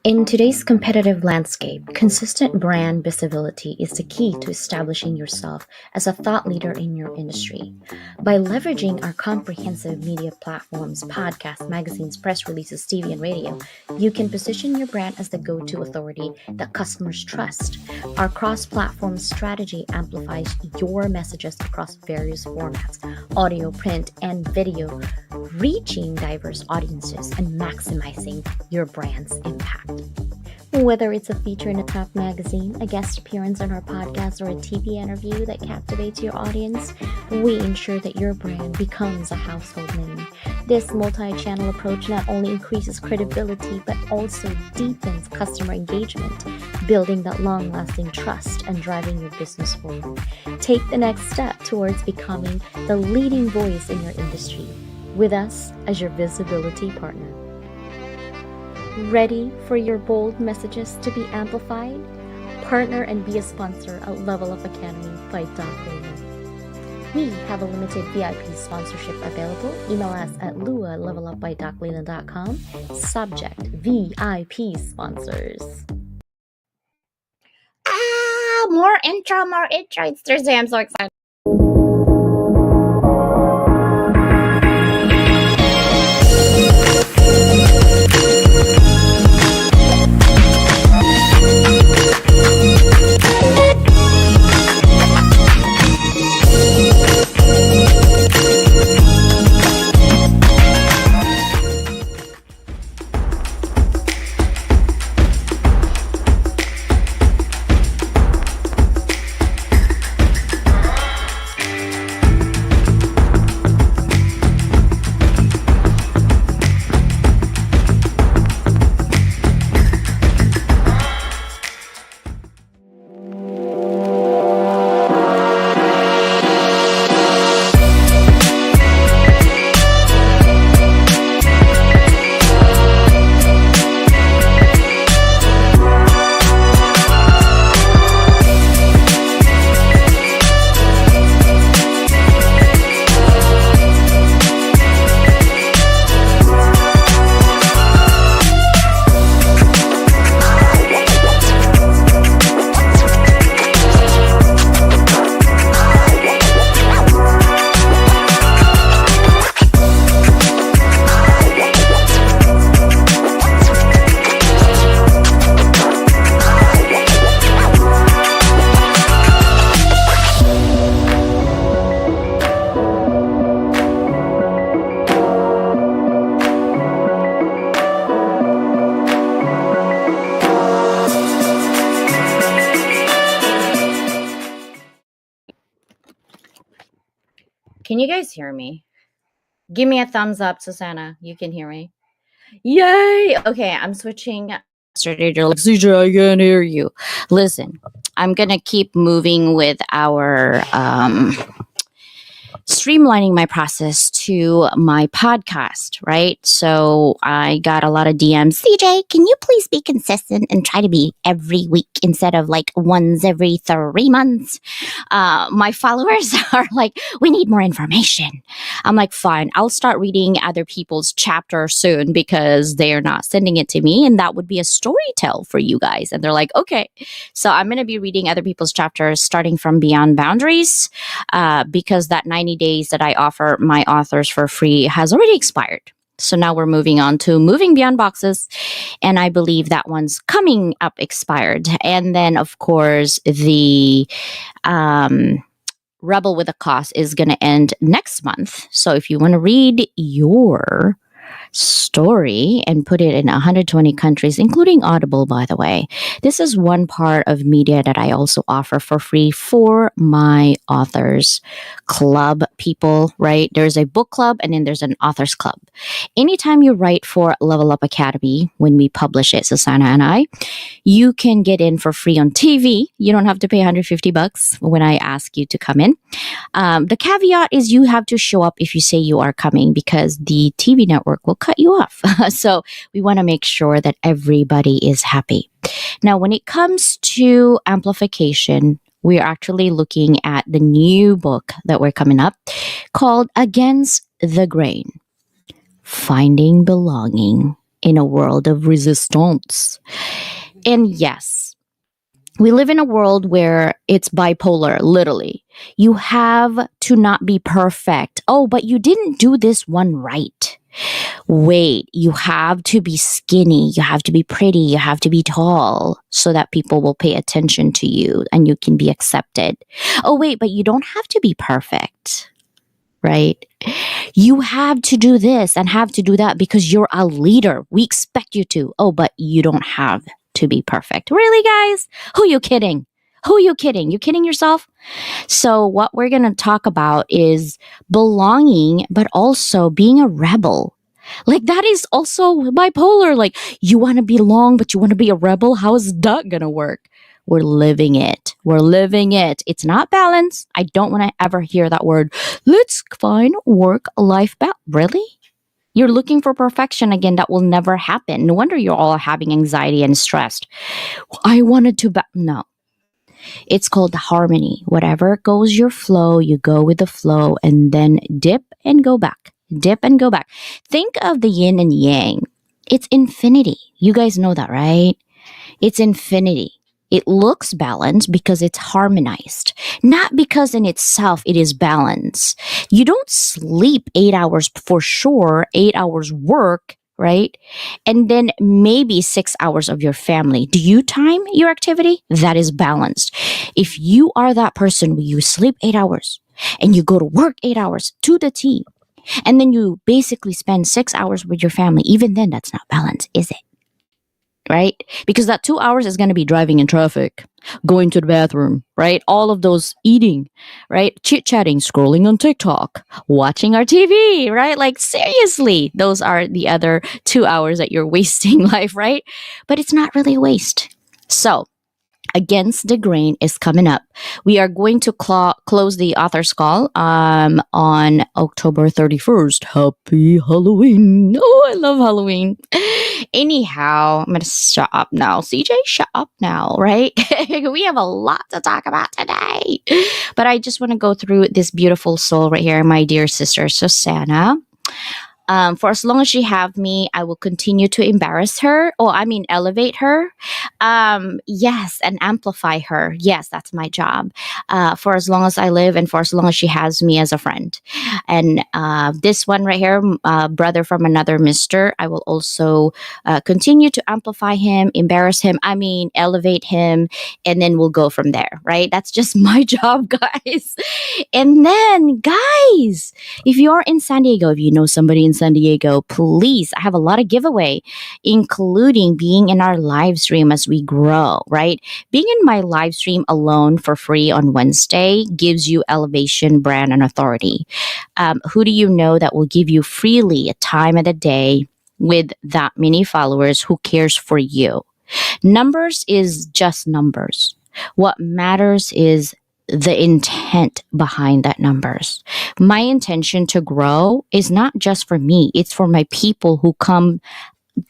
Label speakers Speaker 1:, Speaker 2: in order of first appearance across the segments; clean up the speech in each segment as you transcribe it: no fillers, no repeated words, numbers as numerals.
Speaker 1: In today's competitive landscape, consistent brand visibility is the key to establishing yourself as a thought leader in your industry. By leveraging our comprehensive media platforms, podcasts, magazines, press releases, TV, and radio, you can position your brand as the go to authority that customers trust. Our cross platform strategy amplifies your messages across various formats audio, print, and video, reaching diverse audiences and maximizing your brand's impact. Whether it's a feature in a top magazine, a guest appearance on our podcast, or a TV interview that captivates your audience, we ensure that your brand becomes a household name. This multi-channel approach not only increases credibility, but also deepens customer engagement, building that long-lasting trust and driving your business forward. Take the next step towards becoming the leading voice in your industry, with us as your visibility partner. Ready for your bold messages to be amplified? Partner and be a sponsor at Level Up Academy by Doc Leland. We have a limited VIP sponsorship available. Email us at lua@levelupbydocleland.com. Subject: VIP sponsors. More intro. It's Thursday. I'm so excited. Can you guys hear me? Give me a thumbs up, Susanna. You can hear me. Yay! Okay, I'm switching. Yesterday, you're like, CJ, I can't hear you. Listen, I'm going to keep moving with our streamlining my process to my podcast, right? So I got a lot of DMs. CJ, can you please be consistent and try to be every week instead of like once every 3 months? My followers are like, we need more information. I'm like, fine, I'll start reading other people's chapter soon because they are not sending it to me. And that would be a story tell for you guys. And they're like, okay. So I'm going to be reading other people's chapters starting from Beyond Boundaries because that 90 days that I offer my authors for free has already expired. So now we're moving on to Moving Beyond Boxes. And I believe that one's coming up expired. And then, of course, the Rebel with a Cause is going to end next month. So if you want to read your story and put it in 120 countries, including Audible, by the way. This is one part of media that I also offer for free for my authors club people, right? There's a book club and then there's an authors club. Anytime you write for Level Up Academy, when we publish it, Susanna and I, you can get in for free on TV. You don't have to pay $150 when I ask you to come in. The caveat is you have to show up if you say you are coming because the TV network will cut you off. So we want to make sure that everybody is happy. Now, when it comes to amplification, we're actually looking at the new book that we're coming up called Against the Grain: Finding Belonging in a World of Resistance. And yes, we live in a world where it's bipolar, literally. You have to not be perfect. Oh, but you didn't do this one right. Wait, you have to be skinny, you have to be pretty, you have to be tall so that people will pay attention to you and you can be accepted. Oh, wait, but you don't have to be perfect, right? You have to do this and have to do that because you're a leader. We expect you to. Oh, but you don't have to be perfect. Really, guys? Who you kidding? Who you kidding? You kidding yourself? So, what we're going to talk about is belonging, but also being a rebel. Like, that is also bipolar. Like, you want to belong, but you want to be a rebel. How is that going to work? We're living it. We're living it. It's not balance. I don't want to ever hear that word. Let's find work life balance. Really? You're looking for perfection again. That will never happen. No wonder you're all having anxiety and stressed. I wanted to, no. It's called harmony. Whatever goes your flow, you go with the flow and then dip and go back. Dip and go back. Think of the yin and yang. It's infinity. You guys know that, right? It's infinity. It looks balanced because it's harmonized, not because in itself it is balanced. You don't sleep 8 hours for sure, 8 hours work, right? And then maybe 6 hours of your family. Do you time your activity? That is balanced. If you are that person where you sleep 8 hours and you go to work 8 hours to the T, and then you basically spend 6 hours with your family, even then that's not balanced, is it? Right? Because that 2 hours is going to be driving in traffic, going to the bathroom, right? All of those eating, right? Chit chatting, scrolling on TikTok, watching our TV, right? Like, seriously, those are the other 2 hours that you're wasting life, right? But it's not really a waste. So, Against the Grain is coming up. We are going to close the author's call on October 31st. Happy Halloween. Oh, I love Halloween. Anyhow, I'm going to shut up now. CJ, shut up now, right? We have a lot to talk about today. But I just want to go through this beautiful soul right here, my dear sister, Susanna. For as long as she have me, I will continue to embarrass her, or I mean, elevate her. Yes, and amplify her. Yes, that's my job. For as long as I live, and for as long as she has me as a friend. And this one right here, brother from another Mister, I will also continue to amplify him, embarrass him. I mean, elevate him, and then we'll go from there. Right? That's just my job, guys. And then, guys, if you're in San Diego, if you know somebody in San Diego, please, I have a lot of giveaway, including being in our live stream as we grow, right? Being in my live stream alone for free on Wednesday gives you elevation, brand, and authority. Who do you know that will give you freely a time of the day with that many followers? Who cares for you? Numbers is just numbers. What matters is the intent behind that numbers. My intention to grow is not just for me, it's for my people who come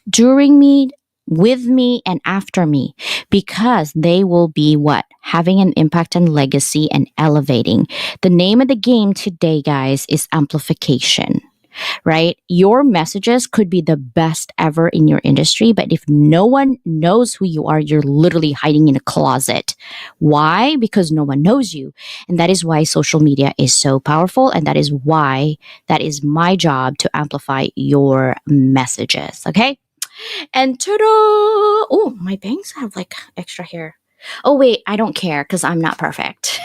Speaker 1: during me, with me, and after me, because they will be what? Having an impact and legacy and elevating. The name of the game today, guys, is amplification. Right? Your messages could be the best ever in your industry, but if no one knows who you are, you're literally hiding in a closet. Why? Because no one knows you. And that is why social media is so powerful. And that is why that is my job to amplify your messages. Okay? And ta-da! Oh, my bangs have like extra hair. Oh, wait, I don't care because I'm not perfect.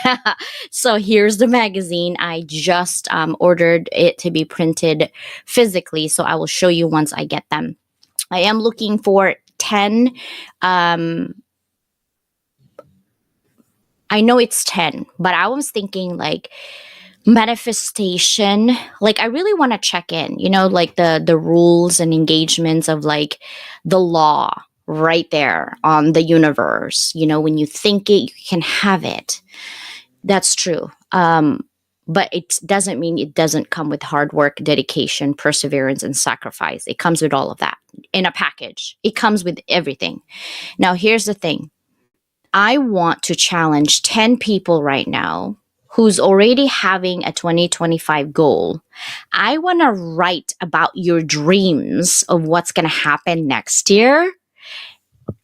Speaker 1: So here's the magazine. I just ordered it to be printed physically. So I will show you once I get them. I am looking for 10. I know it's 10, but I was thinking like manifestation. Like, I really want to check in, like the rules and engagements of like the law right there on the universe. When you think it, you can have it. That's true. but it doesn't mean it doesn't come with hard work, dedication, perseverance, and sacrifice. It comes with all of that in a package. It comes with everything. Now, here's the thing. I want to challenge 10 people right now who's already having a 2025 goal. I want to write about your dreams of what's going to happen next year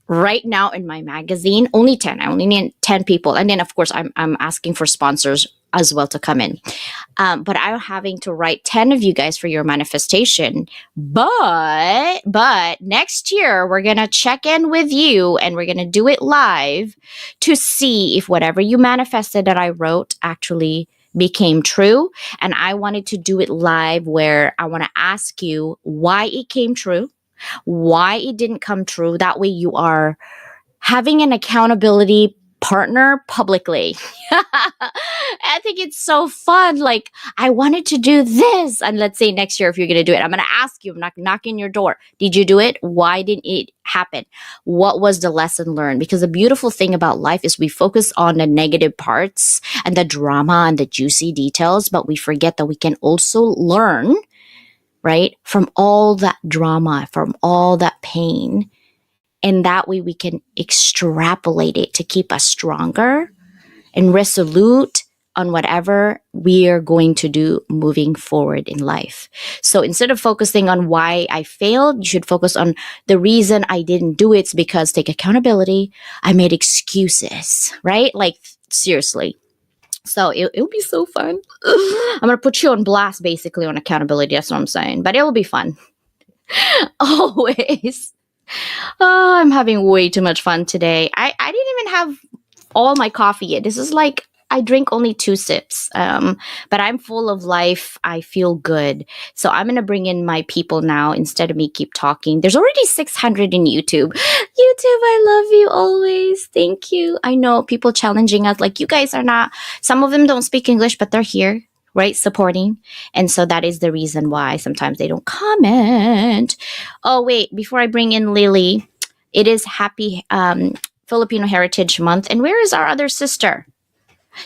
Speaker 1: right now in my magazine. Only 10. I only need 10 people. And then, of course, I'm asking for sponsors as well to come in. But I'm having to write 10 of you guys for your manifestation. But next year, we're going to check in with you and we're going to do it live to see if whatever you manifested that I wrote actually became true. And I wanted to do it live where I want to ask you why it came true, why it didn't come true. That way you are having an accountability partner publicly. I think it's so fun. Like, I wanted to do this. And let's say next year, if you're going to do it, I'm going to ask you, I'm not knocking your door. Did you do it? Why didn't it happen? What was the lesson learned? Because the beautiful thing about life is we focus on the negative parts and the drama and the juicy details, but we forget that we can also learn, right, from all that drama, from all that pain. And that way we can extrapolate it to keep us stronger and resolute on whatever we are going to do moving forward in life. So instead of focusing on why I failed, you should focus on the reason I didn't do it. It's because take accountability. I made excuses, right? Like, seriously. So it'll be so fun. I'm going to put you on blast basically on accountability. That's what I'm saying. But it'll be fun. Always. Oh, I'm having way too much fun today. I didn't even have all my coffee yet. This is like I drink only 2 sips. But I'm full of life. I feel good. So I'm gonna bring in my people now instead of me keep talking. There's already 600 in YouTube. YouTube, I love you always. Thank you. I know people challenging us like you guys are not. Some of them don't speak English, but they're here, right? Supporting. And so that is the reason why sometimes they don't comment. Oh, wait, before I bring in Lily, it is happy Filipino Heritage Month. And where is our other sister?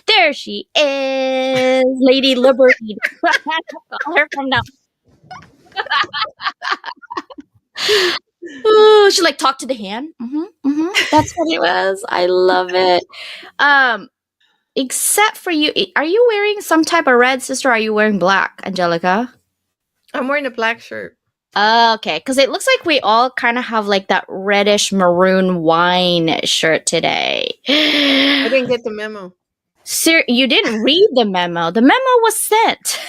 Speaker 1: There she is, Lady Liberty. Call her from now. Oh, she like talked to the hand. That's what it was. I love it. Except for you, are you wearing some type of red, sister? Or are you wearing black, Angelica?
Speaker 2: I'm wearing a black shirt.
Speaker 1: Okay, because it looks like we all kind of have like that reddish maroon wine shirt today.
Speaker 2: I didn't get the memo.
Speaker 1: Sir, you didn't read the memo. The memo was sent.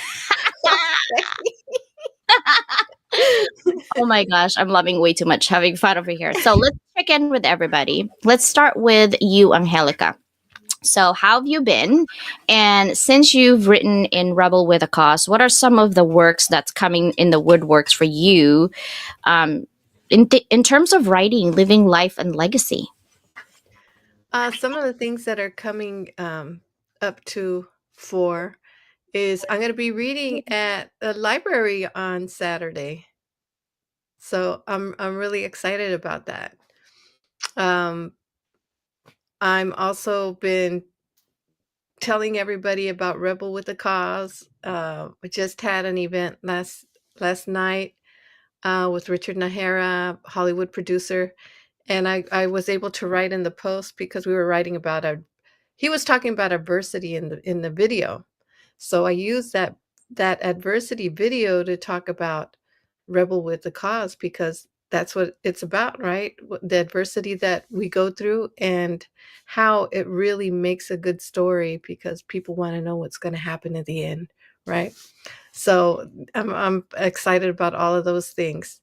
Speaker 1: Oh my gosh, I'm loving way too much having fun over here. So let's check in with everybody. Let's start with you, Angelica. So, how have you been? And since you've written in Rebel with a Cause, what are some of the works that's coming in the woodworks for you in terms of writing, living life, and legacy?
Speaker 2: Some of the things that are coming up to 4 is I'm going to be reading at the library on Saturday. So I'm really excited about that. I'm also been telling everybody about Rebel with a Cause. We just had an event last night with Richard Nahara, Hollywood producer, and I was able to write in the post because we were writing about he was talking about adversity in the video. So I used that adversity video to talk about Rebel with the Cause because that's what it's about, right? The adversity that we go through and how it really makes a good story because people want to know what's going to happen at the end, right? So I'm excited about all of those things.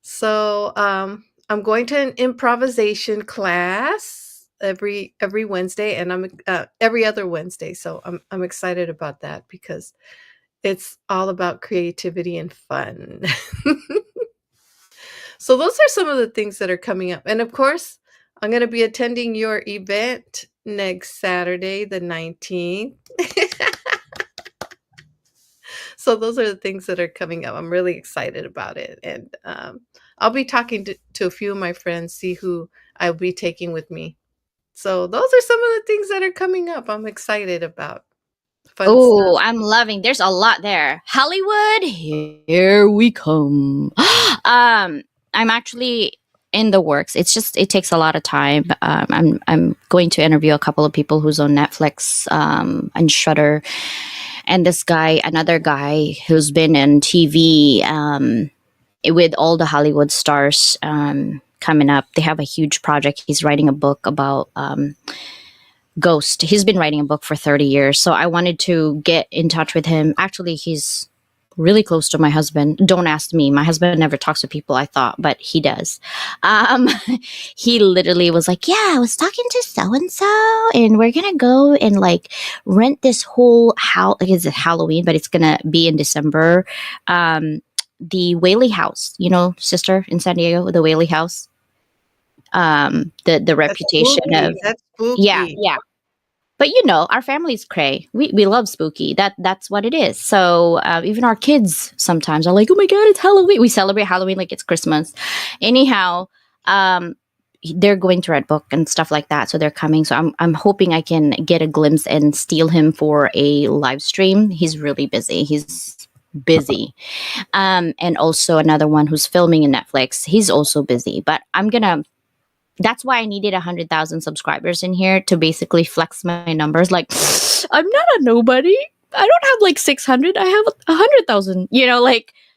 Speaker 2: So I'm going to an improvisation class every Wednesday, and I'm every other Wednesday. So I'm excited about that because it's all about creativity and fun. So those are some of the things that are coming up, and of course, I'm going to be attending your event next Saturday, the 19th. So those are the things that are coming up. I'm really excited about it, and I'll be talking to a few of my friends, see who I'll be taking with me. So those are some of the things that are coming up. I'm excited about. fun stuff.
Speaker 1: Oh, I'm loving. There's a lot there. Hollywood, here we come. I'm actually in the works. It's just it takes a lot of time. I'm going to interview a couple of people who's on Netflix and Shudder, and this guy, another guy who's been in TV with all the Hollywood stars coming up. They have a huge project. He's writing a book about Ghost. He's been writing a book for 30 years. So I wanted to get in touch with him. Actually, he's really close to my husband. Don't ask me. My husband never talks to people, I thought, but he does. Um, he literally was like, yeah, I was talking to so and so, and we're going to go and like rent this whole house. Like, it's Halloween, but it's going to be in December. The Whaley House, sister, in San Diego, the Whaley House. The
Speaker 2: That's
Speaker 1: reputation
Speaker 2: spooky.
Speaker 1: of,
Speaker 2: That's
Speaker 1: yeah,
Speaker 2: spooky.
Speaker 1: yeah. But our family's cray. We love spooky. That's what it is. So even our kids sometimes are like, "Oh my god, it's Halloween!" We celebrate Halloween like it's Christmas. Anyhow, they're going to Red Book and stuff like that. So they're coming. So I'm hoping I can get a glimpse and steal him for a live stream. He's really busy. He's busy. And also another one who's filming in Netflix. He's also busy. But that's why I needed 100,000 subscribers in here to basically flex my numbers. Like, I'm not a nobody. I don't have like 600. I have 100,000.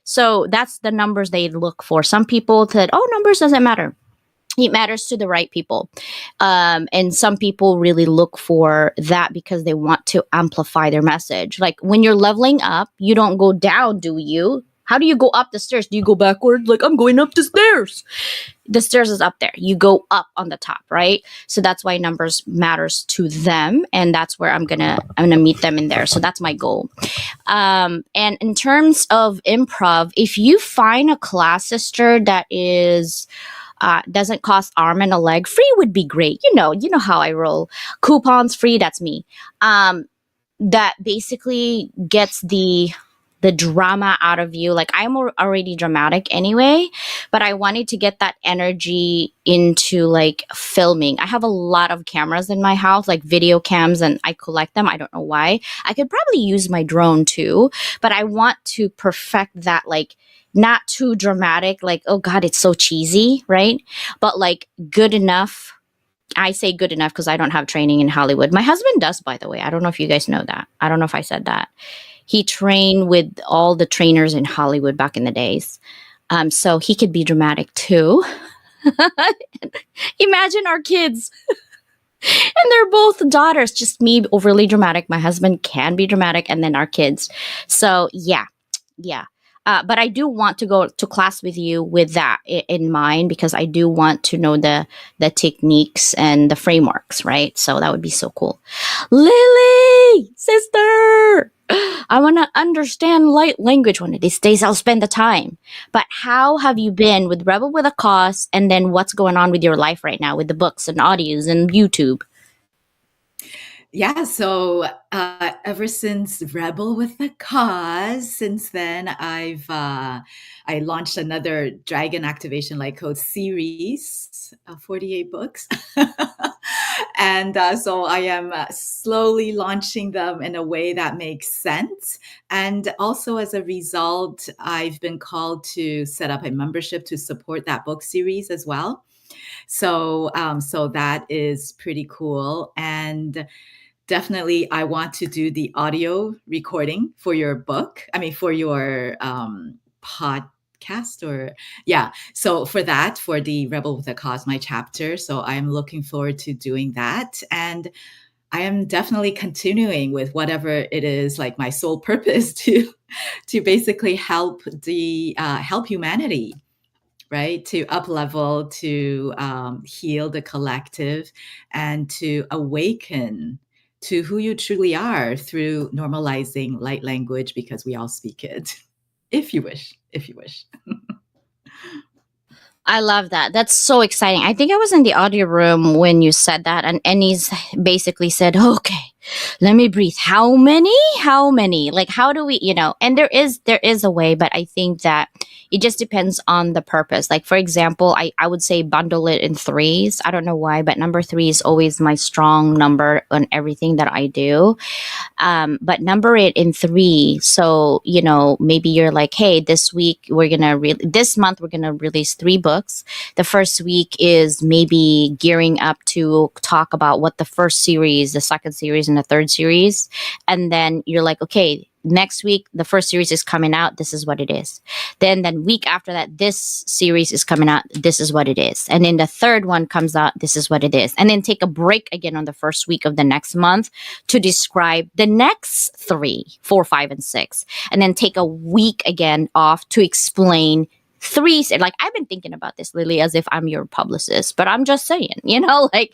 Speaker 1: So that's the numbers they look for. Some people said, "Oh, numbers doesn't matter." It matters to the right people. And some people really look for that because they want to amplify their message. Like when you're leveling up, you don't go down, do you? How do you go up the stairs? Do you go backward? Like, I'm going up the stairs. The stairs is up there. You go up on the top, right? So that's why numbers matters to them, and that's where I'm gonna meet them in there. So that's my goal. And in terms of improv, if you find a class, sister, that is doesn't cost arm and a leg, free would be great. You know how I roll. Coupons free. That's me. That basically gets the drama out of you. Like I'm already dramatic anyway, but I wanted to get that energy into like filming. I have a lot of cameras in my house, like video cams, and I collect them. I don't know why. I could probably use my drone too, but I want to perfect that, like not too dramatic, like, oh God, it's so cheesy, right? But like good enough. I say good enough because I don't have training in Hollywood. My husband does, by the way. I don't know if you guys know that. I don't know if I said that. He trained with all the trainers in Hollywood back in the days. So he could be dramatic too. Imagine our kids. And they're both daughters, just me overly dramatic. My husband can be dramatic, and then our kids. So yeah. But I do want to go to class with you with that in mind, because I do want to know the techniques and the frameworks, right? So that would be so cool. Lily, sister, I want to understand light language one of these days. I'll spend the time. But how have you been with Rebel with a Cause, and then what's going on with your life right now with the books and audios and YouTube?
Speaker 3: Yeah, so ever since Rebel with a Cause, since then I launched another Dragon Activation Light Code series, 48 books, and so I am slowly launching them in a way that makes sense. And also as a result, I've been called to set up a membership to support that book series as well. So that is pretty cool. And definitely, I want to do the audio recording for your book. I mean, for your podcast, or yeah. So for the Rebel with a Cause, my chapter. So I'm looking forward to doing that. And I am definitely continuing with whatever it is, like my sole purpose to basically help humanity, right? To up level, to heal the collective, and to awaken to who you truly are through normalizing light language, because we all speak it. If you wish.
Speaker 1: I love that. That's so exciting. I think I was in the audio room when you said that, and Ennie's basically said, okay, let me breathe. How many? How many? Like, how do we, and there is a way, but I think that it just depends on the purpose. Like, for example, I would say bundle it in threes. I don't know why, but number three is always my strong number on everything that I do. But number it in three. So, maybe you're like, hey, this month we're going to release 3 books. The first week is maybe gearing up to talk about what the first series, the second series, and the third series. And then you're like, okay, next week, the first series is coming out. This is what it is. Then week after that, this series is coming out. This is what it is. And then the third one comes out. This is what it is. And then take a break again on the first week of the next month to describe the next 3, 4, 5, and 6. And then take a week again off to explain 3. Like, I've been thinking about this, Lily, as if I'm your publicist, but I'm just saying, like,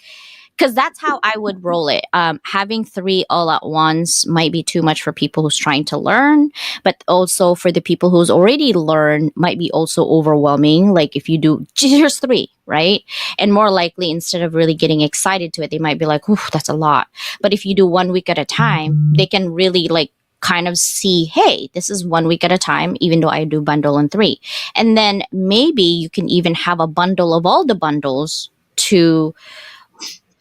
Speaker 1: because that's how I would roll it. Having 3 all at once might be too much for people who's trying to learn, but also for the people who's already learned might be also overwhelming. Like, if you do, here's 3, right? And more likely, instead of really getting excited to it, they might be like, oof, that's a lot. But if you do 1 week at a time, they can really like kind of see, hey, this is 1 week at a time, even though I do bundle in 3. And then maybe you can even have a bundle of all the bundles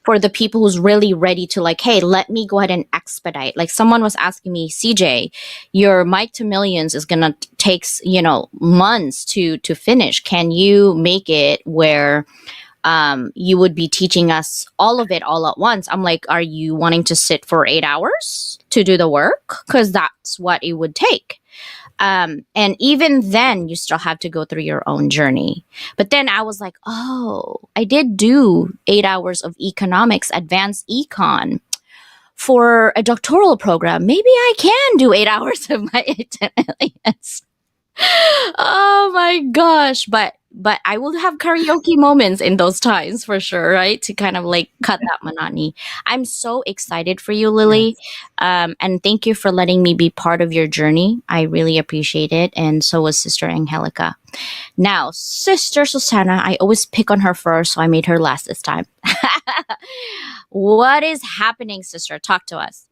Speaker 1: for the people who's really ready to like, hey, let me go ahead and expedite. Like, someone was asking me, CJ, your Mike to Millions is gonna takes months to finish. Can you make it where you would be teaching us all of it all at once? I'm like, are you wanting to sit for 8 hours to do the work? Because that's what it would take. And even then, you still have to go through your own journey. But then I was like, oh, I did do 8 hours of economics, advanced econ for a doctoral program. Maybe I can do 8 hours of my Aliens. Oh my gosh. But I will have karaoke moments in those times for sure, right? To kind of like cut that monotony. I'm so excited for you, Lily. And thank you for letting me be part of your journey. I really appreciate it. And so was Sister Angelica. Now, Sister Susana, I always pick on her first, so I made her last this time. What is happening, sister? Talk to us.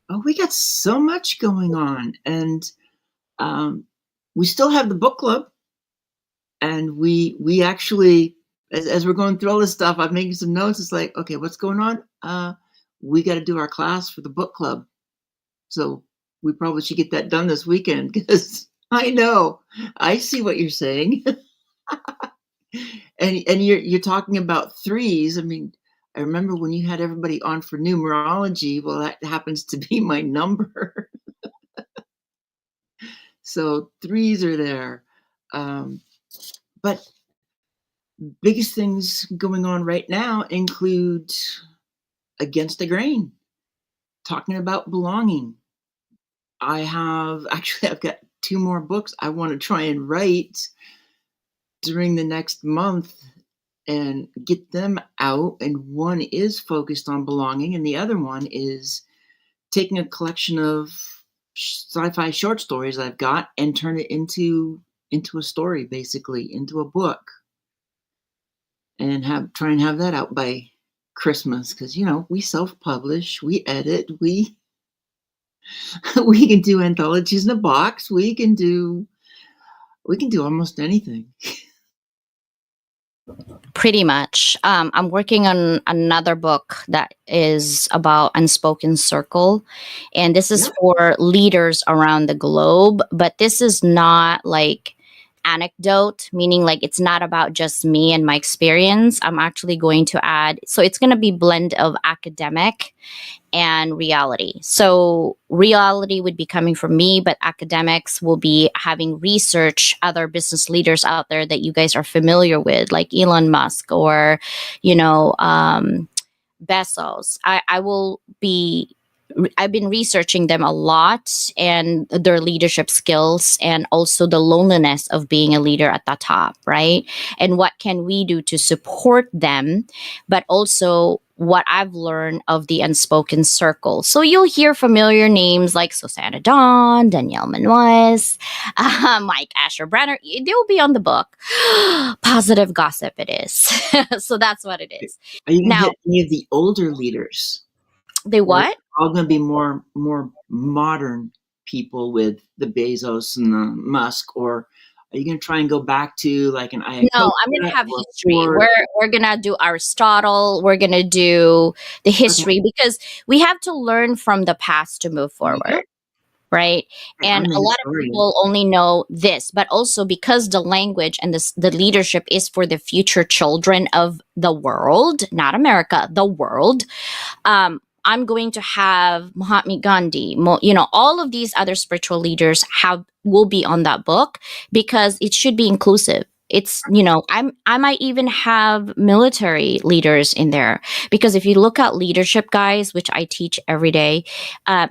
Speaker 4: Oh, we got so much going on. And we still have the book club. And we actually, as we're going through all this stuff, I'm making some notes. It's like, okay, what's going on? We got to do our class for the book club. So we probably should get that done this weekend, because I know, I see what you're saying. and you're talking about threes. I mean, I remember when you had everybody on for numerology. Well, that happens to be my number. So threes are there. But biggest things going on right now include Against the Grain, talking about belonging. I've got 2 more books I want to try and write during the next month and get them out. And one is focused on belonging, and the other one is taking a collection of sci-fi short stories I've got and turn it into a story, basically, into a book. And try and have that out by Christmas, because we self-publish, we edit, we can do anthologies in a box, we can do almost anything.
Speaker 1: Pretty much. I'm working on another book that is about Unspoken Circle, and this is for leaders around the globe. But this is not like anecdote, meaning like it's not about just me and my experience. I'm actually going to add, so it's going to be blend of academic and reality. So reality would be coming from me, but academics will be having research other business leaders out there that you guys are familiar with, like Elon Musk or Bezos. I've been researching them a lot and their leadership skills, and also the loneliness of being a leader at the top, right? And what can we do to support them, but also what I've learned of the Unspoken Circle. So you'll hear familiar names like Susanna Dawn, Danielle Manoes, Mike Asher Brenner. They'll be on the book. Positive gossip it is. So that's what it is.
Speaker 4: Are you going to get any of the older leaders?
Speaker 1: They what?
Speaker 4: all going to be more modern people with the Bezos and the Musk, or are you going to try and go back to like an
Speaker 1: No, I'm gonna
Speaker 4: Ayatollah
Speaker 1: have
Speaker 4: or
Speaker 1: history.
Speaker 4: Ford?
Speaker 1: We're gonna do Aristotle. We're gonna do the
Speaker 4: Okay,
Speaker 1: history because we have to learn from the past to move
Speaker 4: yep,
Speaker 1: forward, right? And
Speaker 4: I'm a
Speaker 1: a lot of
Speaker 4: historian.
Speaker 1: people only know this, but also because the language and the leadership is for the future children of the world, not America, the world. I'm going to have Mahatma Gandhi, all of these other spiritual leaders will be on that book because it should be inclusive. It's, I might even have military leaders in there because if you look at leadership, guys, which I teach every day,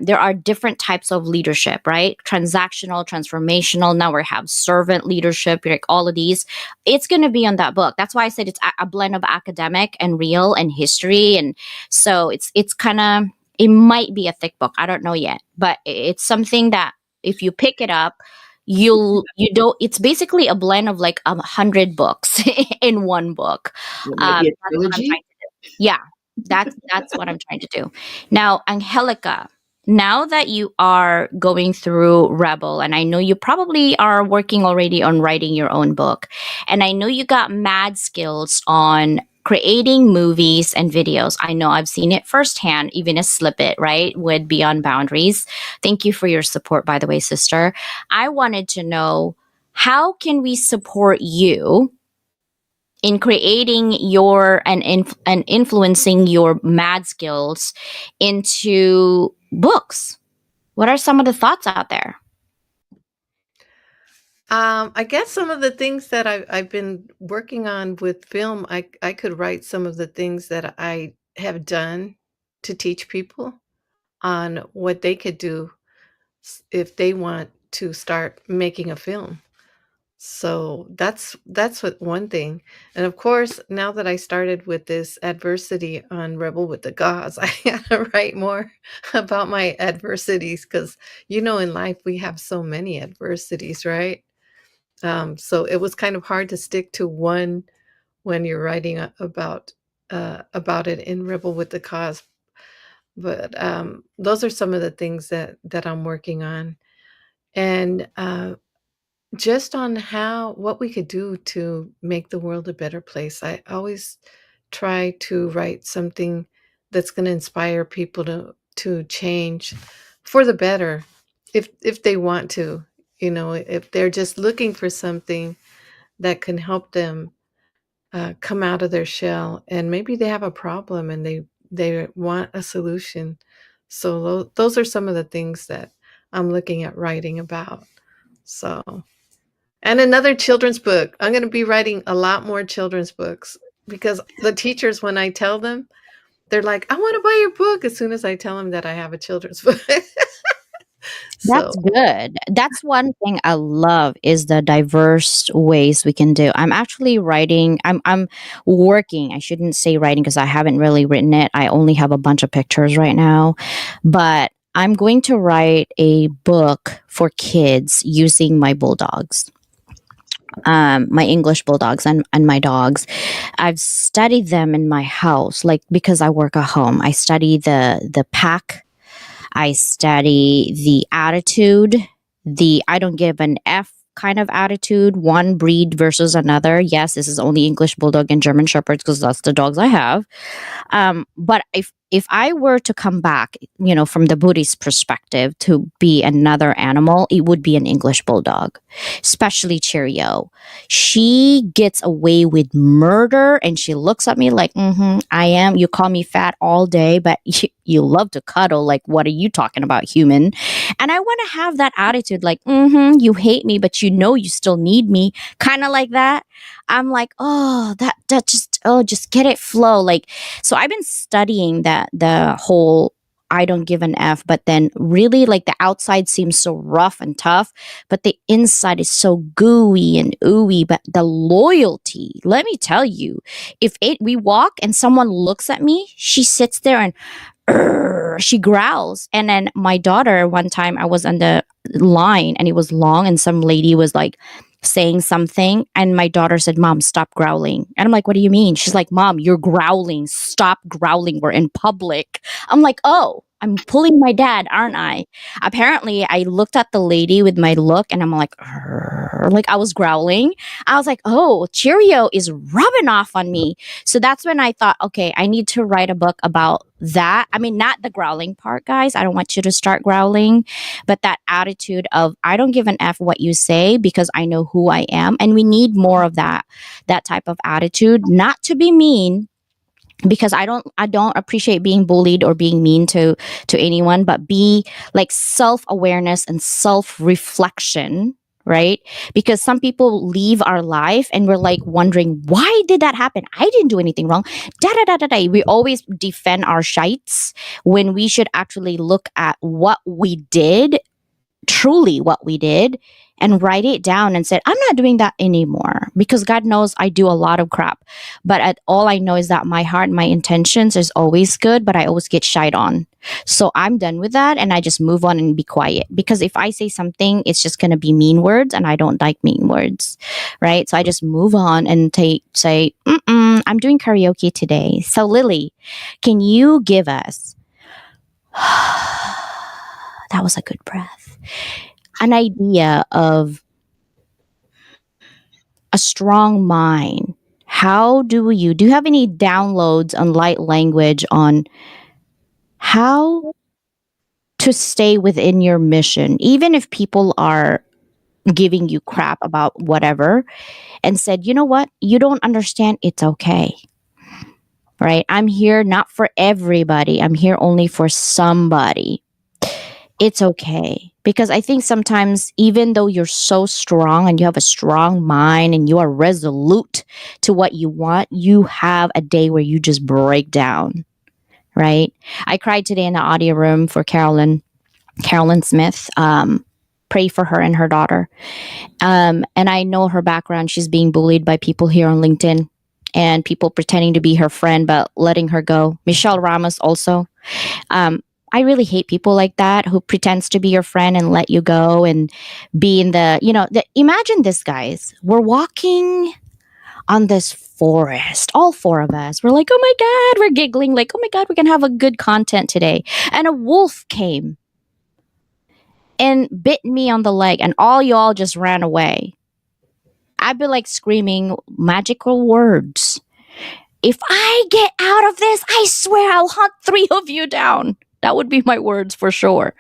Speaker 1: there are different types of leadership, right? Transactional, transformational. Now we have servant leadership, like all of these. It's going to be on that book. That's why I said it's a blend of academic and real and history, and so it's kind of, it might be a thick book. I don't know yet, but it's something that if you pick it up, you don't. It's basically a blend of like 100 books in one book.
Speaker 4: It might be a
Speaker 1: That's what I'm trying
Speaker 4: trilogy.
Speaker 1: to do. Yeah, that's what I'm trying to do. Now, Angelica, now that you are going through Rebel, and I know you probably are working already on writing your own book, and I know you got mad skills on creating movies and videos. I know I've seen it firsthand, even a snippet, right, with Beyond Boundaries. Thank you for your support, by the way, sister. I wanted to know, how can we support you in creating your and influencing your mad skills into books? What are some of the thoughts out there?
Speaker 2: I guess some of the things that I've been working on with film, I could write some of the things that I have done to teach people on what they could do if they want to start making a film. So that's what one thing. And of course, now that I started with this adversity on Rebel with the Gods, I gotta write more about my adversities because in life we have so many adversities, right? So it was kind of hard to stick to one when you're writing about it in Rebel with the Cause. But those are some of the things that I'm working on, and just on what we could do to make the world a better place. I always try to write something that's going to inspire people to change for the better, if they want to. If they're just looking for something that can help them come out of their shell, and maybe they have a problem and they want a solution. So those are some of the things that I'm looking at writing about. So, and another children's book. I'm going to be writing a lot more children's books because the teachers, when I tell them, they're like, I want to buy your book as soon as I tell them that I have a children's book.
Speaker 1: That's
Speaker 2: So,
Speaker 1: good. That's one thing I love is the diverse ways we can do. I'm actually writing. I'm working. I shouldn't say writing because I haven't really written it. I only have a bunch of pictures right now, but I'm going to write a book for kids using my bulldogs, my English bulldogs and my dogs. I've studied them in my house, like because I work at home. I study the pack. I study the attitude, the I don't give an F kind of attitude, one breed versus another. Yes, this is only English Bulldog and German Shepherds because that's the dogs I have. But if I were to come back, from the Buddhist perspective to be another animal, it would be an English Bulldog, especially Cheerio. She gets away with murder and she looks at me like, I am. You call me fat all day, but you love to cuddle. Like, what are you talking about, human? And I want to have that attitude like, you hate me, but you still need me. Kind of like that. I'm like, oh, that just get it flow. Like, so I've been studying the whole I don't give an F, but then really like the outside seems so rough and tough, but the inside is so gooey and ooey. But the loyalty, let me tell you, if we walk and someone looks at me, she sits there and she growls. And then my daughter, one time I was on the line and it was long and some lady was like saying something and my daughter said, Mom, stop growling. And I'm like, what do you mean? She's like, Mom, you're growling. Stop growling. We're in public. I'm like, oh, I'm pulling my dad, aren't I? Apparently, I looked at the lady with my look and I'm like, "Arr," like I was growling. I was like, oh, Cheerio is rubbing off on me. So that's when I thought, okay, I need to write a book about that. I mean, not the growling part, guys. I don't want you to start growling, but that attitude of, I don't give an F what you say because I know who I am. And we need more of that type of attitude, not to be mean, because I don't appreciate being bullied or being mean to anyone, but be like self-awareness and self-reflection, right? Because some people leave our life and we're like wondering, why did that happen? I didn't do anything wrong. Da da da da da. We always defend our shites when we should actually look at what we did, truly what we did, and write it down and said, I'm not doing that anymore, because God knows I do a lot of crap. But all I know is that my heart, my intentions is always good, but I always get shied on. So I'm done with that and I just move on and be quiet, because if I say something, it's just going to be mean words and I don't like mean words, right? So I just move on and say, I'm doing karaoke today. So Lily, can you give us, that was a good breath, an idea of a strong mind? How do you have any downloads on light language on how to stay within your mission, even if people are giving you crap about whatever, and said, you know what, you don't understand, it's okay, right? I'm here not for everybody, I'm here only for somebody. It's okay. Because I think sometimes, even though you're so strong and you have a strong mind and you are resolute to what you want, you have a day where you just break down, right? I cried today in the audio room for Carolyn Smith. Pray for her and her daughter. And I know her background. She's being bullied by people here on LinkedIn and people pretending to be her friend, but letting her go. Michelle Ramos also. I really hate people like that who pretends to be your friend and let you go and be in imagine this, guys. We're walking on this forest, all four of us. We're like, oh my God, we're giggling like, oh my God, we're going to have a good content today. And a wolf came and bit me on the leg and all y'all just ran away. I'd be like screaming magical words. If I get out of this, I swear I'll hunt 3 of you down. That would be my words for sure.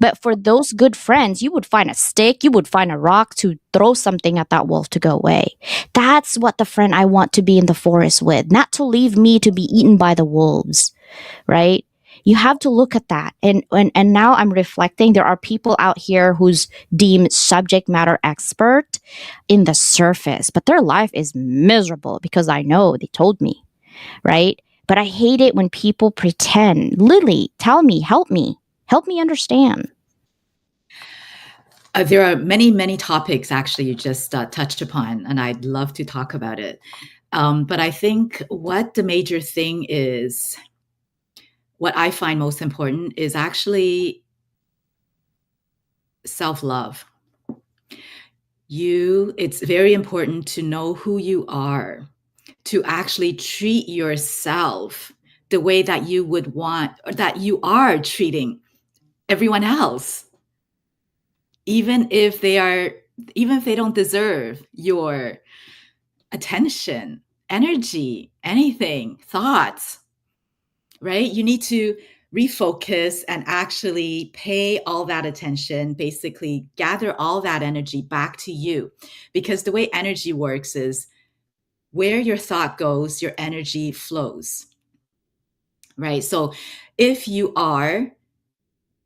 Speaker 1: But for those good friends, you would find a stick, you would find a rock to throw something at that wolf to go away. That's what the friend I want to be in the forest with, not to leave me to be eaten by the wolves, right? You have to look at that. And now I'm reflecting, there are people out here who's deemed subject matter expert in the surface, but their life is miserable because I know they told me, right? But I hate it when people pretend. Lily, tell me, help me understand.
Speaker 3: There are many, many topics actually you just touched upon, and I'd love to talk about it. But I think what the major thing is, what I find most important is actually self-love. It's very important to know who you are, to actually treat yourself the way that you would want, or that you are treating everyone else, even if they don't deserve your attention, energy, anything, thoughts, right? You need to refocus and actually pay all that attention, basically gather all that energy back to you. Because the way energy works is, where your thought goes, your energy flows, right? So if you are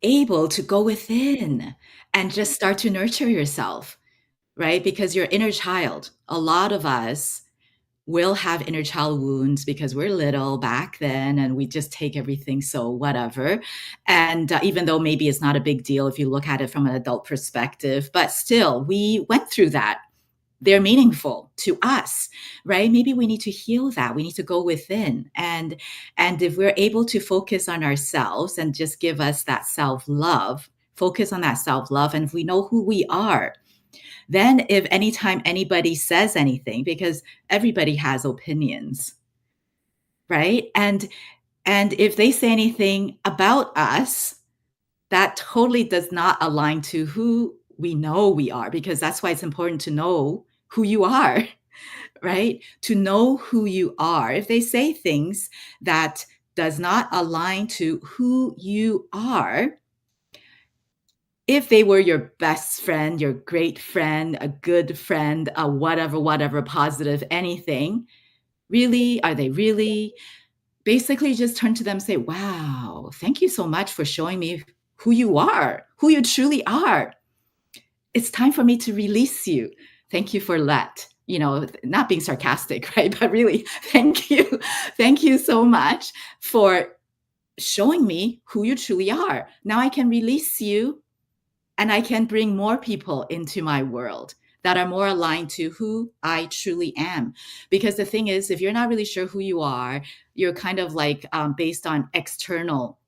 Speaker 3: able to go within and just start to nurture yourself, right? Because your inner child, a lot of us will have inner child wounds because we're little back then and we just take everything so whatever. And even though maybe it's not a big deal if you look at it from an adult perspective, but still, we went through that. They're meaningful to us, right? Maybe we need to heal that. We need to go within. And if we're able to focus on ourselves and just give us that self-love, focus on that self-love, and if we know who we are, then if anytime anybody says anything, because everybody has opinions, right? And And if they say anything about us, that totally does not align to who we know we are, because that's why it's important to know who you are, right? To know who you are. If they say things that does not align to who you are, if they were your best friend, your great friend, a good friend, a whatever, positive, anything, really, are they really? Basically just turn to them and say, wow, thank you so much for showing me who you are, who you truly are. It's time for me to release you. Thank you for that. You know, not being sarcastic, right? But really, thank you. Thank you so much for showing me who you truly are. Now I can release you and I can bring more people into my world that are more aligned to who I truly am. Because the thing is, if you're not really sure who you are, you're kind of like based on external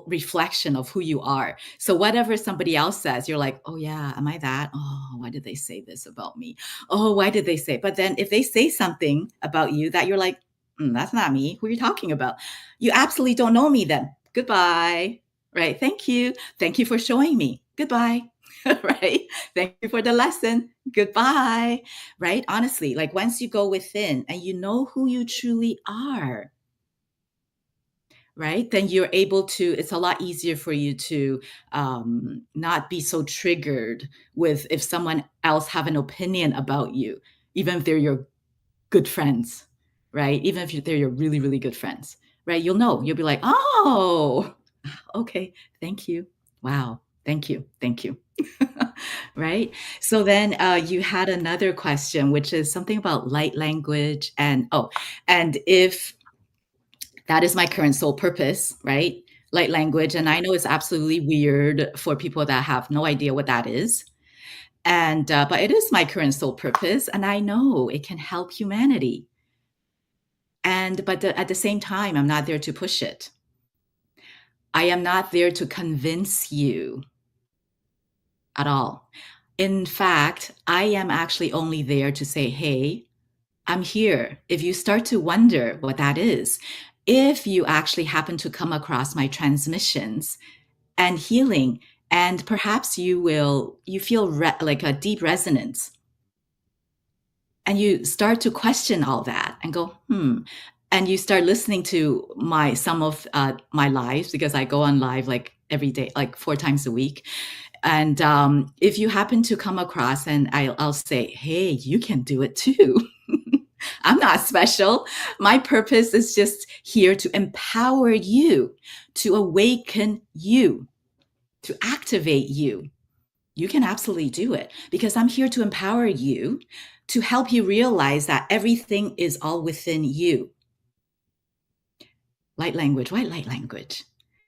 Speaker 3: reflection of who you are. So whatever somebody else says, you're like, oh yeah, am I that? Oh, why did they say this about me? Oh, why did they say? But then if they say something about you that you're like, that's not me. Who are you talking about? You absolutely don't know me then. Goodbye. Right. Thank you. Thank you for showing me. Goodbye. Right. Thank you for the lesson. Goodbye. Right. Honestly, like once you go within and you know who you truly are, right, then you're able to, it's a lot easier for you to not be so triggered with if someone else have an opinion about you, even if they're your good friends, right? Even if they're your really, really good friends, right? You'll be like, oh, okay, thank you. Wow, thank you, thank you. Right? So then you had another question, which is something about light language and if that is my current soul purpose, right? Light language. And I know it's absolutely weird for people that have no idea what that is. And, but it is my current soul purpose. And I know it can help humanity. But at the same time, I'm not there to push it. I am not there to convince you at all. In fact, I am actually only there to say, hey, I'm here. If you start to wonder what that is, if you actually happen to come across my transmissions and healing, and perhaps you feel like a deep resonance, and you start to question all that and go, and you start listening to some of my lives, because I go on live like every day, like 4 times a week. And if you happen to come across, and I'll say, hey, you can do it too. I'm not special. My purpose is just here to empower you, to awaken you, to activate you. You can absolutely do it, because I'm here to empower you, to help you realize that everything is all within you. Light language. Why light language?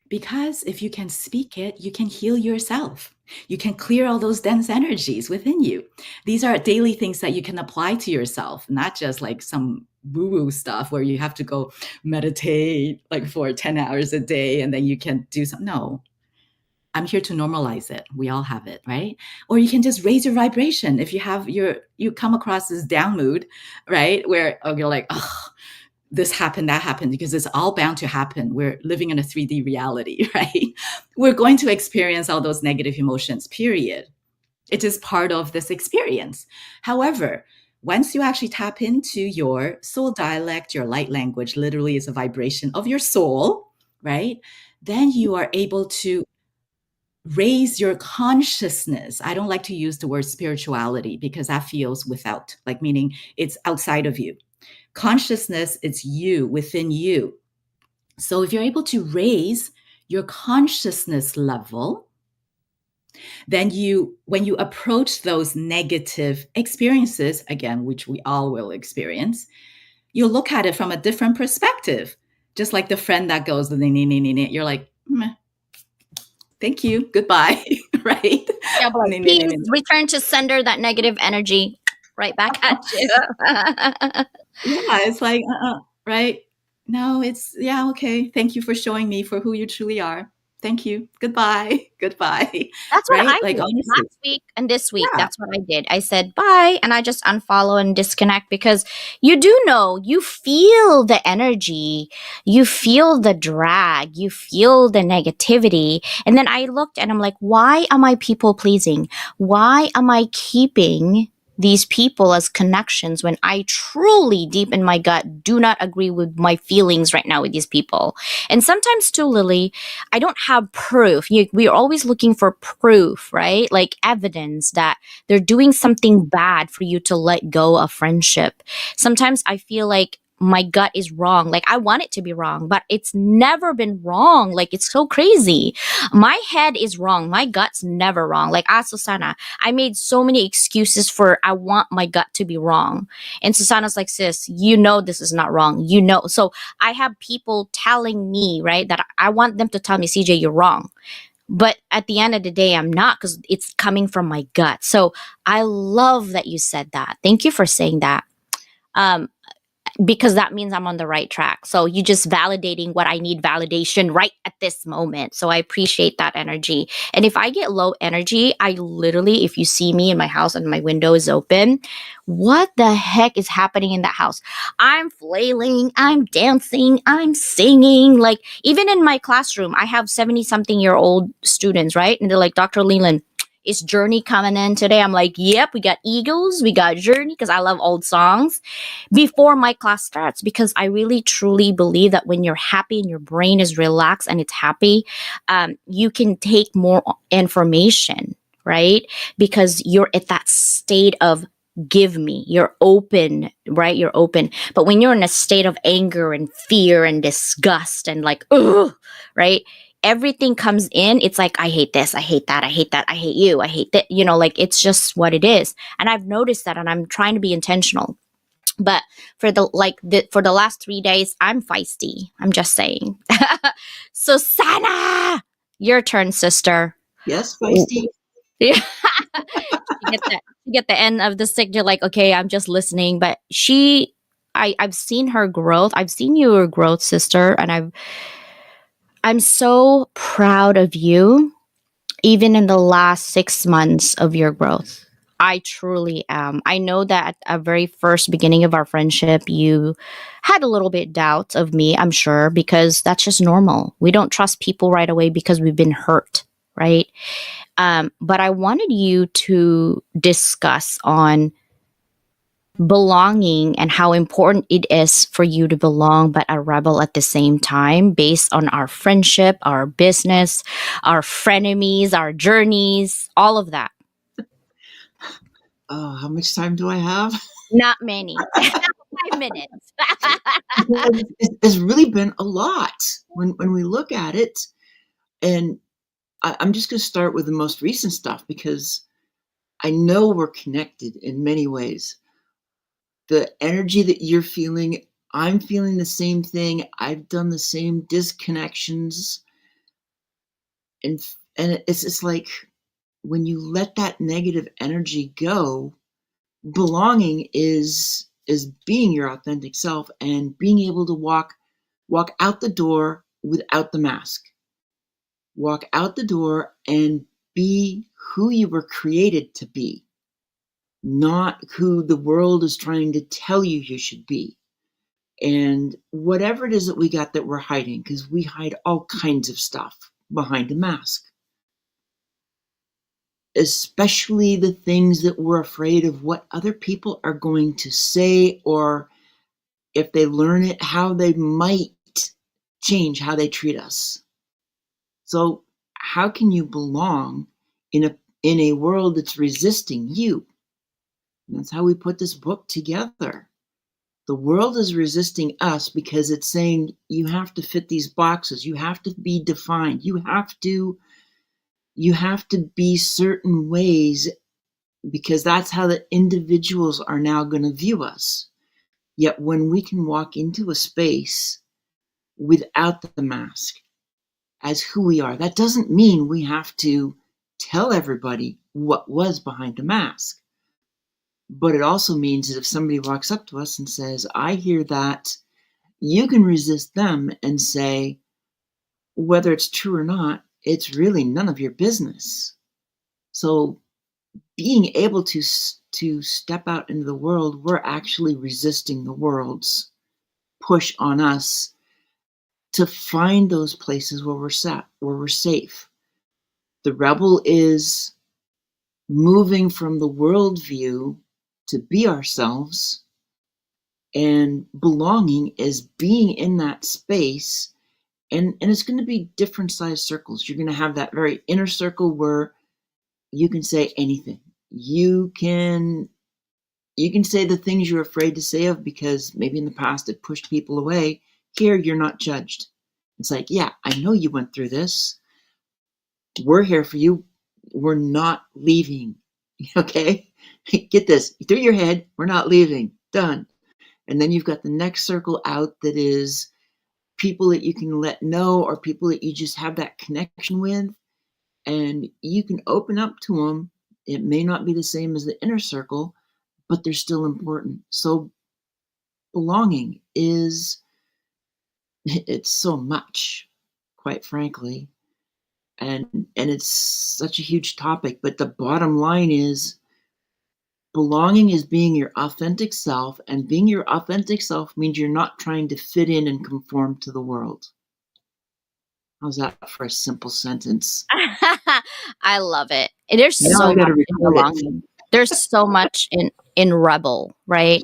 Speaker 3: Because if you can speak it, you can heal yourself. You can clear all those dense energies within you. These are daily things that you can apply to yourself, not just like some woo-woo stuff where you have to go meditate like for 10 hours a day and then you can do something. No, I'm here to normalize it. We all have it, right? Or you can just raise your vibration. If you come across this down mood, right? Where you're like, oh, this happened, that happened, because it's all bound to happen. We're living in a 3D reality, right? We're going to experience all those negative emotions, period. It is part of this experience. However, once you actually tap into your soul dialect, your light language literally is a vibration of your soul, right? Then you are able to raise your consciousness. I don't like to use the word spirituality because that feels without, like meaning it's outside of you. Consciousness, it's you, within you. So if you're able to raise your consciousness level, then when you approach those negative experiences, again, which we all will experience, you'll look at it from a different perspective. Just like the friend that goes, you're like, thank you, goodbye, right?
Speaker 1: Yeah, but like, please return to sender that negative energy right back at you.
Speaker 3: Yeah, it's like, right? No, it's, yeah, okay. Thank you for showing me for who you truly are. Thank you. Goodbye. Goodbye.
Speaker 1: That's what
Speaker 3: Right?
Speaker 1: I
Speaker 3: Like,
Speaker 1: did
Speaker 3: honestly.
Speaker 1: last week and this week.
Speaker 3: Yeah.
Speaker 1: That's what I did. I said bye and I just unfollow and disconnect because you do know, you feel the energy, you feel the drag, you feel the negativity. And then I looked and I'm like, why am I people pleasing? Why am I keeping these people as connections when I truly, deep in my gut, do not agree with my feelings right now with these people? And sometimes too, Lily, I don't have proof. We are always looking for proof, right? Like evidence that they're doing something bad for you to let go of friendship. Sometimes I feel like my gut is wrong. Like I want it to be wrong, but it's never been wrong. Like it's so crazy. My head is wrong. My gut's never wrong. Like Susana, I made so many excuses for I want my gut to be wrong. And Susana's like, sis, you know this is not wrong. You know. So I have people telling me, right, that I want them to tell me, CJ, you're wrong. But at the end of the day, I'm not because it's coming from my gut. So I love that you said that. Thank you for saying that. Um, because that means I'm on the right track. So you just validating what I need validation right at this moment. So I appreciate that energy. And if I get low energy, I literally, if you see me in my house and my window is open, what the heck is happening in that house? I'm flailing, I'm dancing, I'm singing. Like even in my classroom, I have 70 something year old students, right? And they're like, Dr. Leland, is Journey coming in today? I'm like, yep, we got Eagles, we got Journey, because I love old songs before my class starts, because I really truly believe that when you're happy and your brain is relaxed and it's happy, you can take more information, right? Because you're at that state of give me, you're open, right? You're open. But when you're in a state of anger and fear and disgust and like, ugh, right? Everything comes in. It's like, I hate this, I hate that, I hate that, I hate you, I hate that, like it's just what it is. And I've noticed that, and I'm trying to be intentional. But for the last 3 days, I'm feisty. I'm just saying. So Sana, your turn, sister.
Speaker 4: Yes, feisty.
Speaker 1: Yeah. You get the end of the stick. You're like, okay, I'm just listening. But I've seen her growth. I've seen your growth, sister, and I'm so proud of you. Even in the last 6 months of your growth, I truly am. I know that at the very first beginning of our friendship, you had a little bit doubt of me, I'm sure, because that's just normal. We don't trust people right away because we've been hurt, right? But I wanted you to discuss on belonging and how important it is for you to belong but a rebel at the same time, based on our friendship, our business, our frenemies, our journeys, all of that.
Speaker 4: Oh, how much time do I have?
Speaker 1: Not many. 5 minutes.
Speaker 4: It's really been a lot when we look at it. And I'm just going to start with the most recent stuff because I know we're connected in many ways. The energy that you're feeling, I'm feeling the same thing. I've done the same disconnections. And it's just like when you let that negative energy go, belonging is being your authentic self and being able to walk out the door without the mask. Walk out the door and be who you were created to be, not who the world is trying to tell you should be. And whatever it is that we got that we're hiding, because we hide all kinds of stuff behind a mask, especially the things that we're afraid of what other people are going to say, or if they learn it, how they might change how they treat us. So how can you belong in a world that's resisting you? And that's how we put this book together. The world is resisting us because it's saying you have to fit these boxes. You have to be defined. You have to be certain ways, because that's how the individuals are now going to view us. Yet when we can walk into a space without the mask as who we are, that doesn't mean we have to tell everybody what was behind the mask. But it also means that if somebody walks up to us and says, I hear that, you can resist them and say, whether it's true or not, it's really none of your business. So being able to step out into the world, we're actually resisting the world's push on us to find those places where we're safe. The rebel is moving from the worldview to be ourselves, and belonging is being in that space. And it's going to be different size circles. You're going to have that very inner circle where you can say anything. You can say the things you're afraid to say of because maybe in the past it pushed people away. Here, you're not judged. It's like, yeah, I know you went through this. We're here for you. We're not leaving. Okay? Get this through your head. We're not leaving. Done. And then you've got the next circle out that is people that you can let know or people that you just have that connection with. And you can open up to them. It may not be the same as the inner circle, but they're still important. So belonging it's so much, quite frankly. And it's such a huge topic, but the bottom line is belonging is being your authentic self, and being your authentic self means you're not trying to fit in and conform to the world. How's that for a simple sentence?
Speaker 1: I love it. There's
Speaker 4: Now
Speaker 1: so
Speaker 4: I gotta
Speaker 1: much in
Speaker 4: record it.
Speaker 1: belonging. There's so much in rebel, right?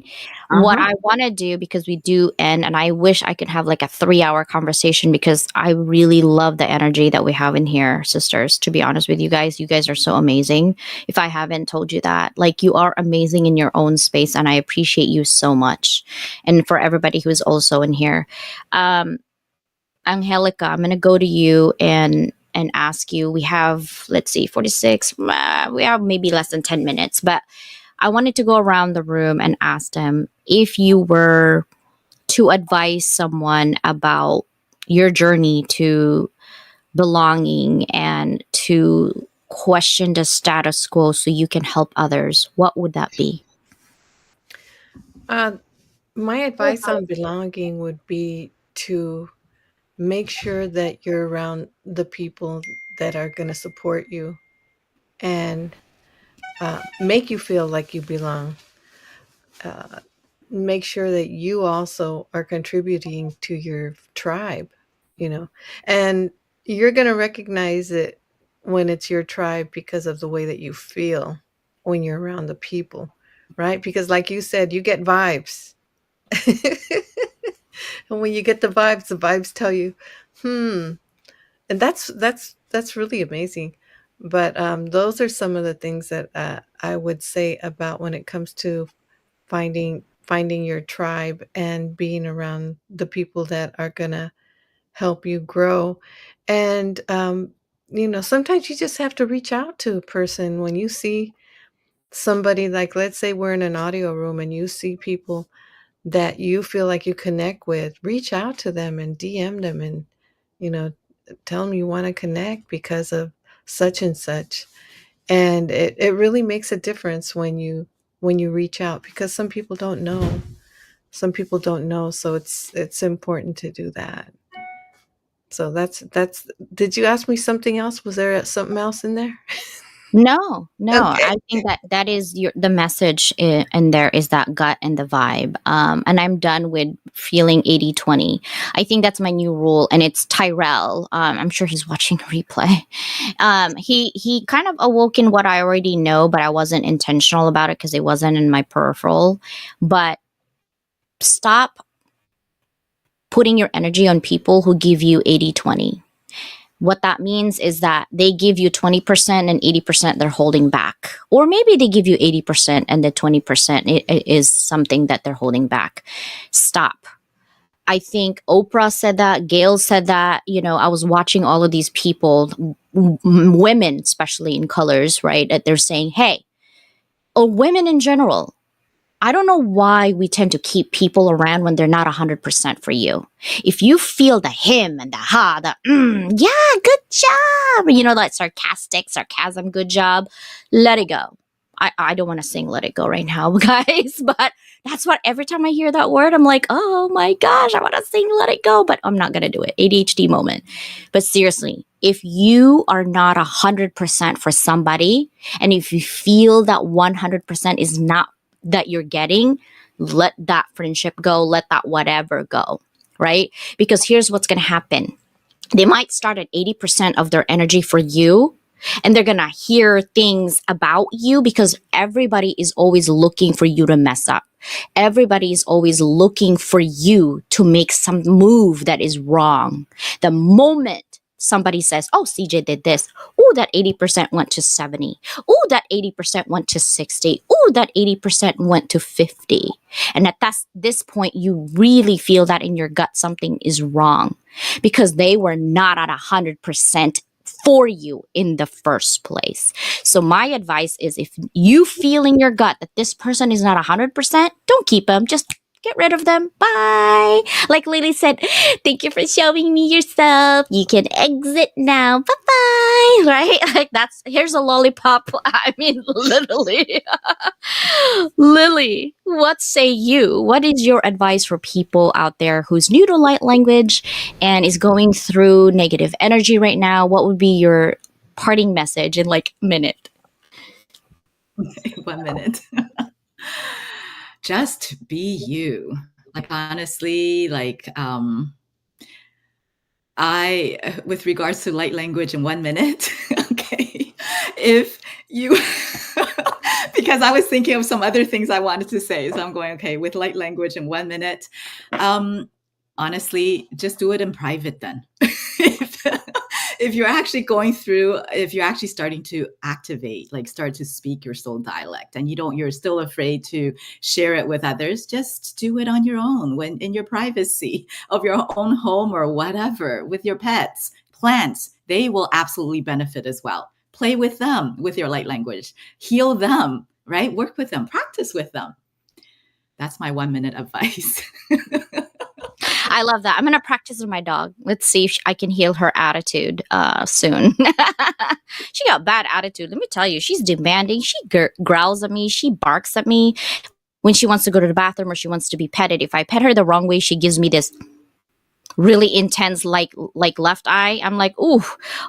Speaker 1: What
Speaker 4: Uh-huh.
Speaker 1: I want to do, because we do end, and I wish I could have like a 3-hour conversation because I really love the energy that we have in here, sisters. To be honest with you guys are so amazing. If I haven't told you that, like, you are amazing in your own space, and I appreciate you so much. And for everybody who is also in here, Angelica, I'm gonna go to you and ask you. We have, let's see, 46. We have maybe less than 10 minutes, but I wanted to go around the room and ask them if you were to advise someone about your journey to belonging and to question the status quo so you can help others, what would that be?
Speaker 2: My advice on belonging would be to make sure that you're around the people that are going to support you and make you feel like you belong. Make sure that you also are contributing to your tribe, you know, and you're going to recognize it when it's your tribe because of the way that you feel when you're around the people, right? Because, like you said, you get vibes. And when you get the vibes tell you, hmm, and that's really amazing. But those are some of the things that I would say about when it comes to finding your tribe and being around the people that are gonna help you grow. And sometimes you just have to reach out to a person when you see somebody, like, let's say we're in an audio room and you see people that you feel like you connect with, reach out to them and DM them and, you know, tell them you want to connect because of such and such. And it really makes a difference when you reach out because some people don't know. Some people don't know, so it's important to do that. So that's did you ask me something else? Was there something else in there?
Speaker 1: No, no.
Speaker 2: Okay.
Speaker 1: I think that is the message in there is that gut and the vibe. And I'm done with feeling 80-20. I think that's my new rule. And it's Tyrell. I'm sure he's watching the replay. He kind of awoke in what I already know, but I wasn't intentional about it because it wasn't in my peripheral. But stop putting your energy on people who give you 80-20. What that means is that they give you 20% and 80% they're holding back. Or maybe they give you 80% and the 20% is something that they're holding back. Stop. I think Oprah said that, Gail said that. I was watching all of these people, women, especially in colors, right? That they're saying, hey, or women in general, I don't know why we tend to keep people around when they're not 100% for you. If you feel the him and the ha, the yeah, good job, that sarcasm, good job, let it go. I don't want to sing Let It Go right now, guys, but that's what every time I hear that word, I'm like, oh my gosh, I want to sing Let It Go, but I'm not going to do it. ADHD moment. But seriously, if you are not 100% for somebody, and if you feel that 100% is not that you're getting, let that friendship go, let that whatever go, right? Because here's what's going to happen. They might start at 80% of their energy for you, and they're going to hear things about you because everybody is always looking for you to mess up. Everybody is always looking for you to make some move that is wrong. The moment somebody says, oh, CJ did this. Oh, that 80% went to 70. Oh, that 80% went to 60. Oh, that 80% went to 50. And at this point, you really feel that in your gut something is wrong because they were not at 100% for you in the first place. So my advice is if you feel in your gut that this person is not 100%, don't keep them. Just get rid of them. Bye. Like Lily said, thank you for showing me yourself. You can exit now. Bye-bye. Right? Like here's a lollipop. I mean, literally. Lily, what say you? What is your advice for people out there who's new to light language and is going through negative energy right now? What would be your parting message in like a minute?
Speaker 3: 1 minute. Just be you. Like, honestly, like, with regards to light language in 1 minute, okay, if you, because I was thinking of some other things I wanted to say. So I'm going, okay, with light language in 1 minute, honestly, just do it in private then. If you're actually if you're actually starting to activate, like start to speak your soul dialect and you're still afraid to share it with others, just do it on your own when in your privacy of your own home or whatever, with your pets, plants, they will absolutely benefit as well. Play with them with your light language, heal them, right? Work with them, practice with them. That's my 1 minute advice.
Speaker 1: I love that. I'm going to practice with my dog. Let's see if I can heal her attitude soon. She got bad attitude. Let me tell you, she's demanding. She growls at me. She barks at me when she wants to go to the bathroom or she wants to be petted. If I pet her the wrong way, she gives me this really intense like left eye. I'm like, ooh,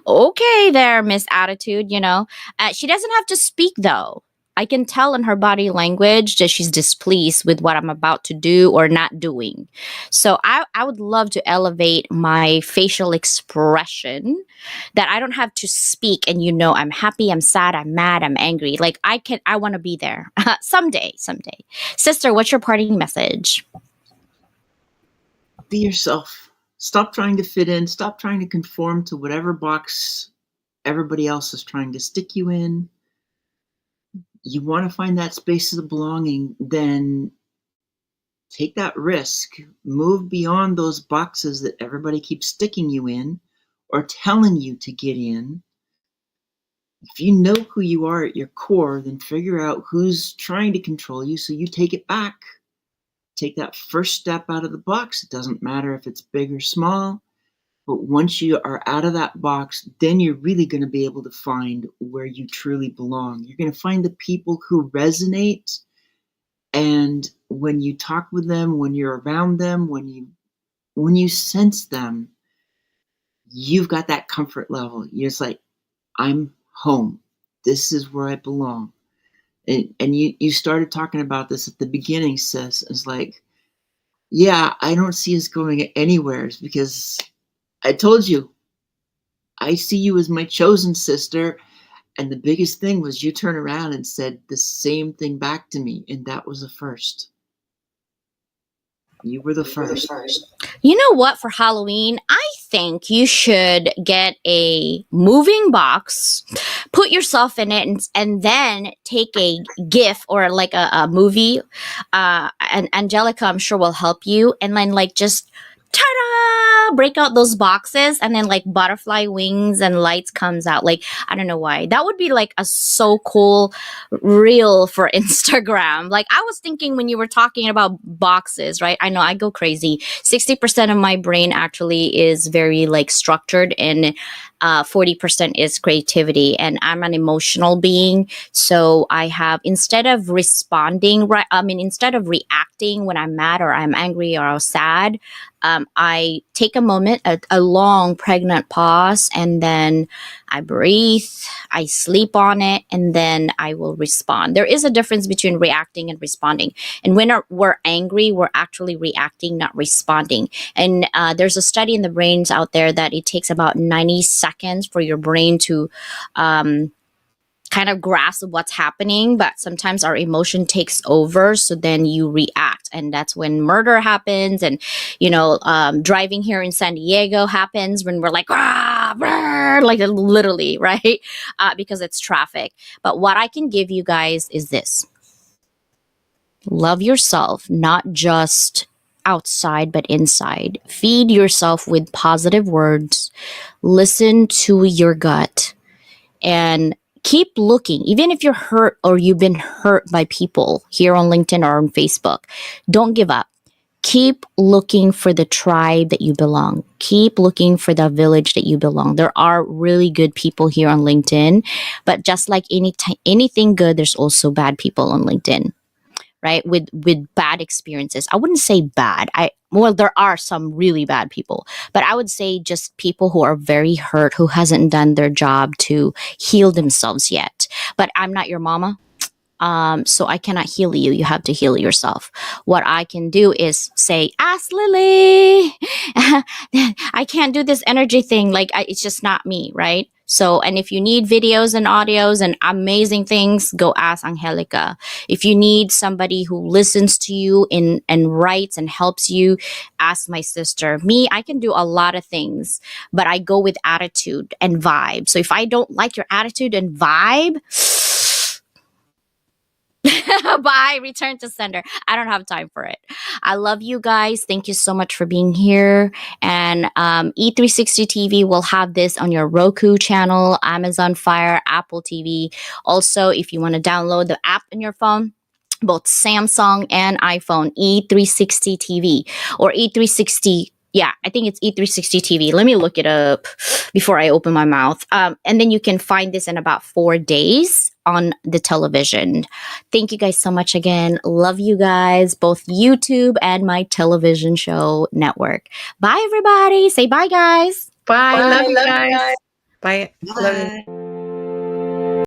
Speaker 1: okay there, Miss Attitude, She doesn't have to speak though. I can tell in her body language that she's displeased with what I'm about to do or not doing. So I would love to elevate my facial expression that I don't have to speak and I'm happy, I'm sad, I'm mad, I'm angry. Like I want to be there someday. Sister, what's your parting message?
Speaker 4: Be yourself. Stop trying to fit in. Stop trying to conform to whatever box everybody else is trying to stick you in. You want to find that space of belonging, then take that risk. Move beyond those boxes that everybody keeps sticking you in or telling you to get in. If you know who you are at your core, then figure out who's trying to control you so you take it back. Take that first step out of the box. It doesn't matter if it's big or small. But once you are out of that box, then you're really going to be able to find where you truly belong. You're going to find the people who resonate. And when you talk with them, when you're around them, when you sense them, you've got that comfort level. You're just like, I'm home. This is where I belong. And you started talking about this at the beginning, sis. It's like, yeah, I don't see us going anywhere because I told you, I see you as my chosen sister. And the biggest thing was you turned around and said the same thing back to me. And that was the first. You were the first.
Speaker 1: You know what? For Halloween, I think you should get a moving box, put yourself in it, and then take a GIF or like a movie. And Angelica, I'm sure, will help you. And then just ta-da! Break out those boxes and then butterfly wings and lights comes out. I don't know why. That would be a so cool reel for Instagram. I was thinking when you were talking about boxes, right? I know I go crazy. 60% of my brain actually is very structured and 40% is creativity. And I'm an emotional being. So I have, instead of responding, right, instead of reacting when I'm mad or I'm angry or sad, I take a moment, a long pregnant pause, and then I breathe, I sleep on it, and then I will respond. There is a difference between reacting and responding. And when we're angry, we're actually reacting, not responding. And there's a study in the brains out there that it takes about 90 seconds for your brain to kind of grasp what's happening, but sometimes our emotion takes over, so then you react, and that's when murder happens. And driving here in San Diego happens when we're like, ah, brr, like literally, right? Because it's traffic. But what I can give you guys is this: love yourself, not just outside but inside. Feed yourself with positive words, listen to your gut, and keep looking. Even if you're hurt or you've been hurt by people here on LinkedIn or on Facebook, don't give up. Keep looking for the tribe that you belong. Keep looking for the village that you belong. There are really good people here on LinkedIn, but just like anything good, there's also bad people on LinkedIn, right? With bad experiences. I wouldn't say bad. There are some really bad people, but I would say just people who are very hurt, who hasn't done their job to heal themselves yet. But I'm not your mama. So I cannot heal you. You have to heal yourself. What I can do is say, ask Lily. I can't do this energy thing. It's just not me, right? So, and if you need videos and audios and amazing things, go ask Angelica. If you need somebody who listens to you and writes and helps you, ask my sister. Me, I can do a lot of things, but I go with attitude and vibe. So if I don't like your attitude and vibe, bye, return to sender. I don't have time for it. I love you guys. Thank you so much for being here. And E360 TV will have this on your Roku channel, Amazon Fire, Apple TV. Also, if you want to download the app on your phone, both Samsung and iPhone, E360 TV or E360. Yeah, I think it's E360 TV. Let me look it up before I open my mouth. And then you can find this in about 4 days on the television. Thank you guys so much again. Love you guys, both YouTube and my television show network. Bye, everybody. Say bye, guys.
Speaker 2: Bye.
Speaker 4: Bye,
Speaker 2: Love you
Speaker 4: love you
Speaker 2: guys.
Speaker 4: guys.
Speaker 2: Bye. Love you.
Speaker 3: Bye.